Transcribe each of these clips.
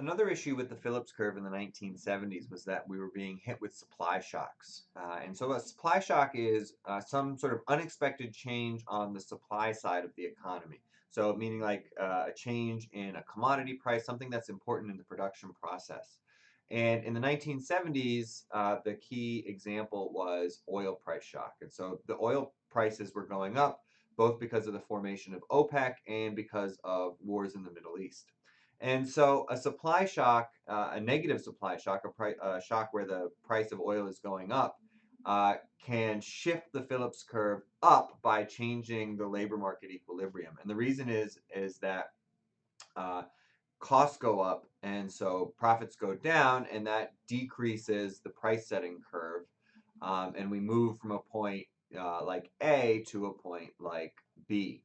Another issue with the Phillips curve in the 1970s was that we were being hit with supply shocks. And so a supply shock is some sort of unexpected change on the supply side of the economy. So meaning like a change in a commodity price, something that's important in the production process. And in the 1970s, the key example was oil price shock. And so the oil prices were going up both because of the formation of OPEC and because of wars in the Middle East. And so a supply shock, a negative supply shock, a shock where the price of oil is going up, can shift the Phillips curve up by changing the labor market equilibrium. And the reason is that uh, costs go up, and so profits go down, and that decreases the price setting curve. And we move from a point like A to a point like B.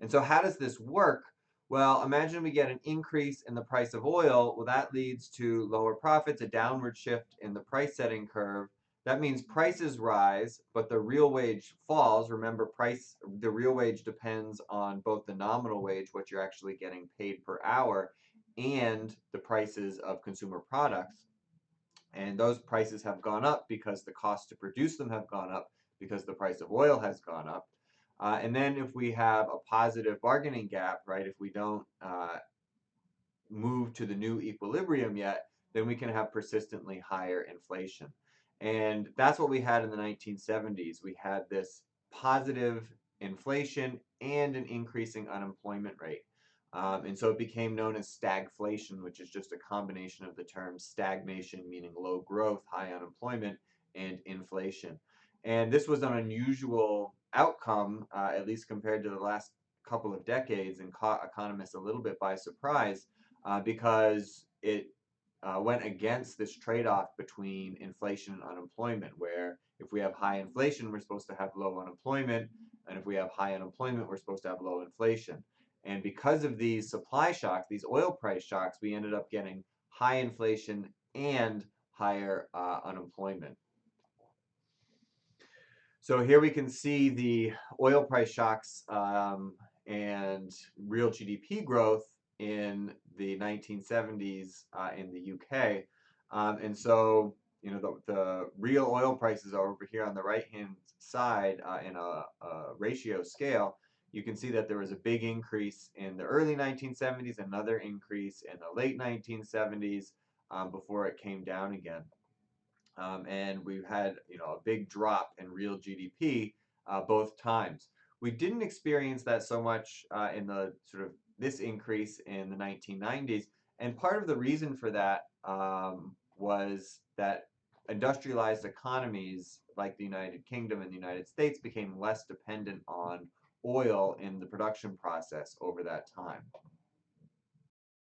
And so how does this work? Well, imagine we get an increase in the price of oil. Well, that leads to lower profits, a downward shift in the price setting curve. That means prices rise, but the real wage falls. Remember, the real wage depends on both the nominal wage, what you're actually getting paid per hour, and the prices of consumer products. And those prices have gone up because the cost to produce them have gone up because the price of oil has gone up. And then if we have a positive bargaining gap, right, if we don't move to the new equilibrium yet, then we can have persistently higher inflation. And that's what we had in the 1970s. We had this positive inflation and an increasing unemployment rate. And so it became known as stagflation, which is just a combination of the terms stagnation, meaning low growth, high unemployment, and inflation. And this was an unusual outcome, at least compared to the last couple of decades, and caught economists a little bit by surprise because it went against this trade-off between inflation and unemployment, where if we have high inflation, we're supposed to have low unemployment, and if we have high unemployment, we're supposed to have low inflation. And because of these supply shocks, these oil price shocks, we ended up getting high inflation and higher unemployment. So here we can see the oil price shocks and real GDP growth in the 1970s in the UK. And so, you know, the real oil prices are over here on the right-hand side in a ratio scale. You can see that there was a big increase in the early 1970s, another increase in the late 1970s before it came down again. And we've had, you know, a big drop in real GDP both times. We didn't experience that so much in the sort of this increase in the 1990s, and part of the reason for that was that industrialized economies like the United Kingdom and the United States became less dependent on oil in the production process over that time.